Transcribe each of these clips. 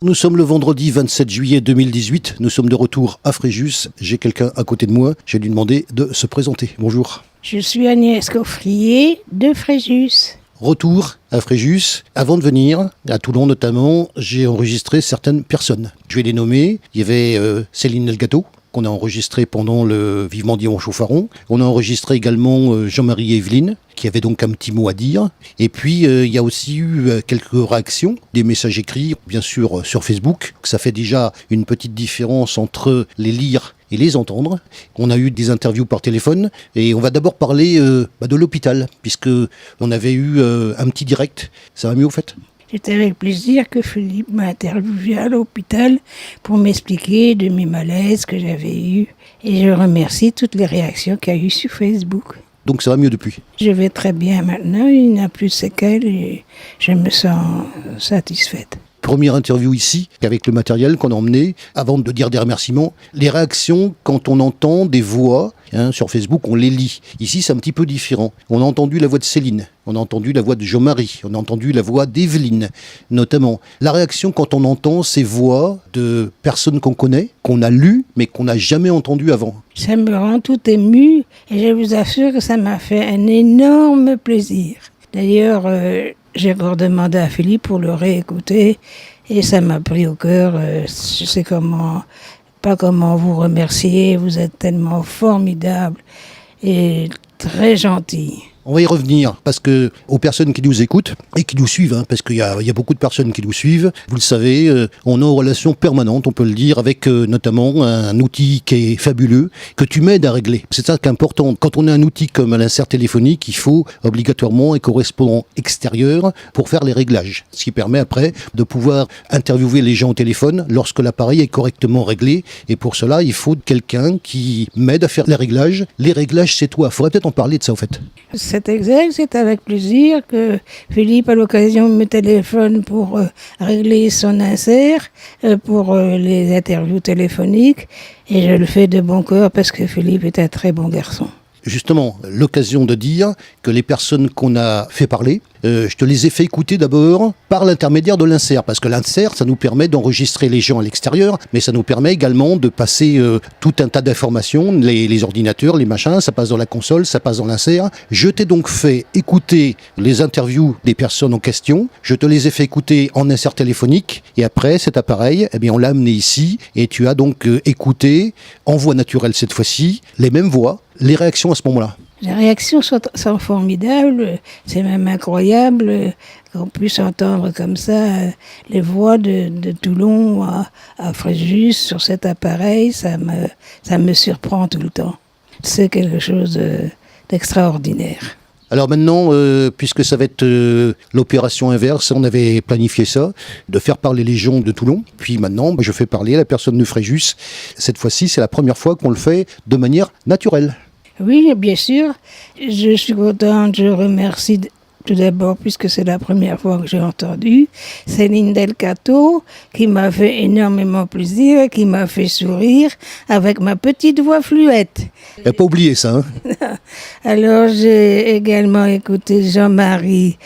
Nous sommes le vendredi 27 juillet 2018. Nous sommes de retour à Fréjus. J'ai quelqu'un à côté de moi. Je vais lui demander de se présenter. Bonjour. Je suis Agnès Coffrier de Fréjus. Retour à Fréjus. Avant de venir, à Toulon notamment, j'ai enregistré certaines personnes. Je vais les nommer. Il y avait Céline Delgato, qu'on a enregistré pendant le Vivement Dimanche au Faron. On a enregistré également Jean-Marie et Evelyne, qui avait donc un petit mot à dire. Et puis, il y a aussi eu quelques réactions, des messages écrits, bien sûr, sur Facebook. Ça fait déjà une petite différence entre les lire et les entendre. On a eu des interviews par téléphone. Et on va d'abord parler de l'hôpital, puisque on avait eu un petit direct. Ça va mieux, au fait ? C'est avec plaisir que Philippe m'a interviewé à l'hôpital pour m'expliquer de mes malaises que j'avais eus. Et je remercie toutes les réactions qu'il y a eu sur Facebook. Donc ça va mieux depuis. Je vais très bien maintenant, il n'y a plus de séquelles et je me sens satisfaite. Première interview ici, avec le matériel qu'on a emmené. Avant de dire des remerciements, les réactions quand on entend des voix, sur Facebook, on les lit. Ici, c'est un petit peu différent. On a entendu la voix de Céline, on a entendu la voix de Jean-Marie, on a entendu la voix d'Evelyne, notamment. La réaction quand on entend ces voix de personnes qu'on connaît, qu'on a lues, mais qu'on n'a jamais entendues avant. Ça me rend tout ému et je vous assure que ça m'a fait un énorme plaisir. D'ailleurs, j'ai encore demandé à Philippe pour le réécouter et ça m'a pris au cœur. Je sais pas comment vous remercier. Vous êtes tellement formidable et très gentil. On va y revenir, parce que aux personnes qui nous écoutent et qui nous suivent, parce qu'il y a beaucoup de personnes qui nous suivent, vous le savez, on est en relation permanente, on peut le dire, avec notamment un outil qui est fabuleux, que tu m'aides à régler. C'est ça qui est important. Quand on a un outil comme l'insert téléphonique, il faut obligatoirement un correspondant extérieur pour faire les réglages. Ce qui permet après de pouvoir interviewer les gens au téléphone lorsque l'appareil est correctement réglé. Et pour cela, il faut quelqu'un qui m'aide à faire les réglages. Les réglages, c'est toi. Il faudrait peut-être en parler de ça, au fait. C'est exact, c'est avec plaisir que Philippe, à l'occasion, me téléphone pour régler son insert, pour les interviews téléphoniques, et je le fais de bon cœur parce que Philippe est un très bon garçon. Justement, l'occasion de dire que les personnes qu'on a fait parler, je te les ai fait écouter d'abord par l'intermédiaire de l'insert, parce que l'insert, ça nous permet d'enregistrer les gens à l'extérieur, mais ça nous permet également de passer tout un tas d'informations, les ordinateurs, les machins, ça passe dans la console, ça passe dans l'insert. Je t'ai donc fait écouter les interviews des personnes en question, je te les ai fait écouter en insert téléphonique, et après cet appareil, on l'a amené ici, et tu as donc écouté, en voix naturelle cette fois-ci, les mêmes voix, les réactions à ce moment-là. Les réactions sont formidables, c'est même incroyable qu'on puisse entendre comme ça les voix de Toulon à Fréjus sur cet appareil, ça me surprend tout le temps. C'est quelque chose d'extraordinaire. Alors maintenant, puisque ça va être l'opération inverse, on avait planifié ça, de faire parler les gens de Toulon. Puis maintenant, je fais parler la personne de Fréjus. Cette fois-ci, c'est la première fois qu'on le fait de manière naturelle. Oui, bien sûr. Je suis contente, je remercie tout d'abord, puisque c'est la première fois que j'ai entendu, Céline Delgato, qui m'a fait énormément plaisir, qui m'a fait sourire avec ma petite voix fluette. Elle n'a pas oublié ça, Alors j'ai également écouté Jean-Marie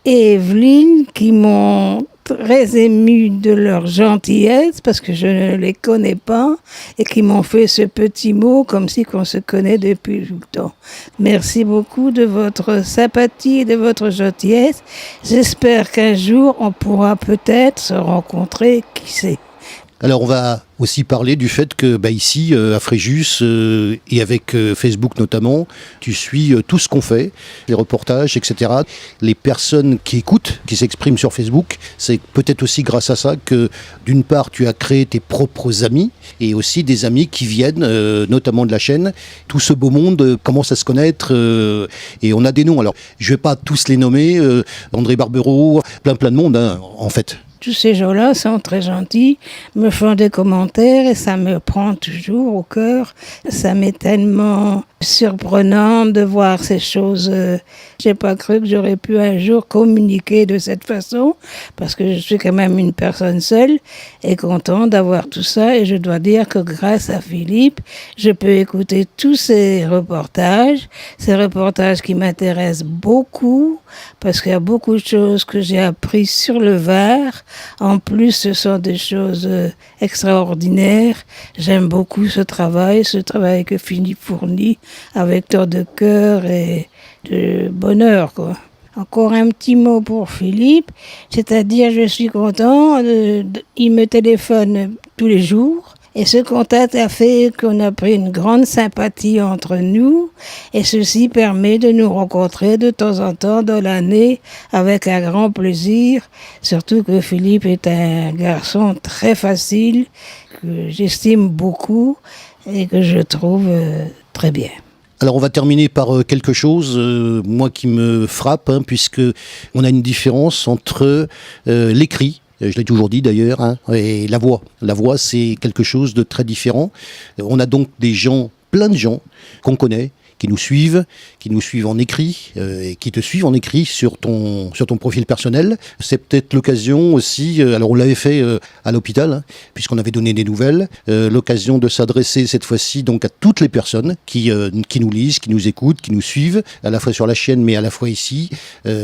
et Evelyne, qui m'ont très émue de leur gentillesse, parce que je ne les connais pas, et qui m'ont fait ce petit mot comme si qu'on se connaît depuis tout le temps. Merci beaucoup de votre sympathie et de votre gentillesse. J'espère qu'un jour, on pourra peut-être se rencontrer, qui sait. Alors on va aussi parler du fait que ici à Fréjus et avec Facebook notamment, tu suis tout ce qu'on fait, les reportages, etc. Les personnes qui écoutent, qui s'expriment sur Facebook, c'est peut-être aussi grâce à ça que d'une part tu as créé tes propres amis et aussi des amis qui viennent notamment de la chaîne. Tout ce beau monde commence à se connaître et on a des noms. Alors je vais pas tous les nommer, André Barbero, plein de monde en fait. Tous ces gens-là sont très gentils, me font des commentaires et ça me prend toujours au cœur. Ça m'est tellement surprenant de voir ces choses. J'ai pas cru que j'aurais pu un jour communiquer de cette façon, parce que je suis quand même une personne seule et contente d'avoir tout ça. Et je dois dire que grâce à Philippe, je peux écouter tous ces reportages qui m'intéressent beaucoup, parce qu'il y a beaucoup de choses que j'ai apprises sur le Var. En plus, ce sont des choses extraordinaires. J'aime beaucoup ce travail que Philippe fournit avec tant de cœur et de bonheur, quoi. Encore un petit mot pour Philippe, c'est-à-dire je suis content, il me téléphone tous les jours. Et ce contact a fait qu'on a pris une grande sympathie entre nous, et ceci permet de nous rencontrer de temps en temps dans l'année avec un grand plaisir, surtout que Philippe est un garçon très facile, que j'estime beaucoup et que je trouve très bien. Alors on va terminer par quelque chose, moi qui me frappe, puisque on a une différence entre l'écrit, je l'ai toujours dit d'ailleurs, et la voix. La voix, c'est quelque chose de très différent. On a donc plein de gens qu'on connaît, qui nous suivent en écrit, et qui te suivent en écrit sur ton profil personnel. C'est peut-être l'occasion aussi, alors on l'avait fait à l'hôpital, puisqu'on avait donné des nouvelles, l'occasion de s'adresser cette fois-ci donc à toutes les personnes qui nous lisent, qui nous écoutent, qui nous suivent, à la fois sur la chaîne, mais à la fois ici,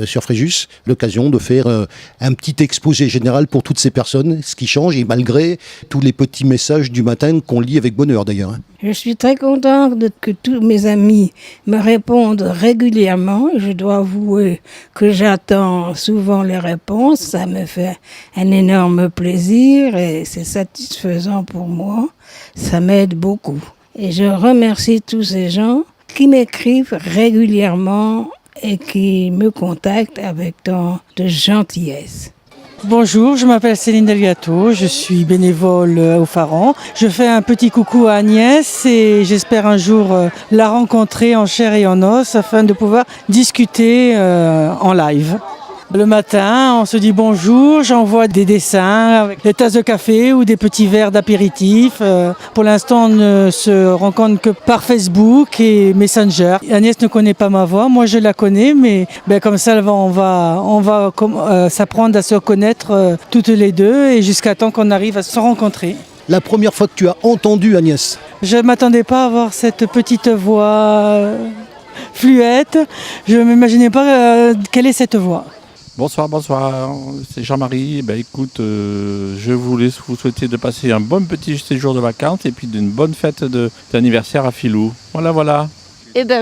sur Fréjus, l'occasion de faire un petit exposé général pour toutes ces personnes, ce qui change, et malgré tous les petits messages du matin qu'on lit avec bonheur d'ailleurs. Je suis très contente que tous mes amis me répondent régulièrement. Je dois avouer que j'attends souvent les réponses. Ça me fait un énorme plaisir et c'est satisfaisant pour moi. Ça m'aide beaucoup. Et je remercie tous ces gens qui m'écrivent régulièrement et qui me contactent avec tant de gentillesse. Bonjour, je m'appelle Céline Delgato, je suis bénévole au Pharan. Je fais un petit coucou à Agnès et j'espère un jour la rencontrer en chair et en os afin de pouvoir discuter en live. Le matin, on se dit bonjour, j'envoie des dessins avec des tasses de café ou des petits verres d'apéritif. Pour l'instant, on ne se rencontre que par Facebook et Messenger. Agnès ne connaît pas ma voix, moi je la connais, mais comme ça, on va s'apprendre à se connaître toutes les deux et jusqu'à temps qu'on arrive à se rencontrer. La première fois que tu as entendu Agnès? Je ne m'attendais pas à avoir cette petite voix fluette. Je ne m'imaginais pas quelle est cette voix. Bonsoir, c'est Jean-Marie. Écoute, je voulais vous souhaiter de passer un bon petit séjour de vacances et puis d'une bonne fête d'anniversaire à Filou. Voilà.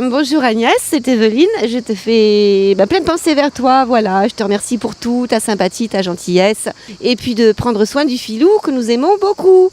Bonjour Agnès, c'est Evelyne. Je te fais plein de pensées vers toi. Voilà, je te remercie pour tout, ta sympathie, ta gentillesse et puis de prendre soin du Filou que nous aimons beaucoup.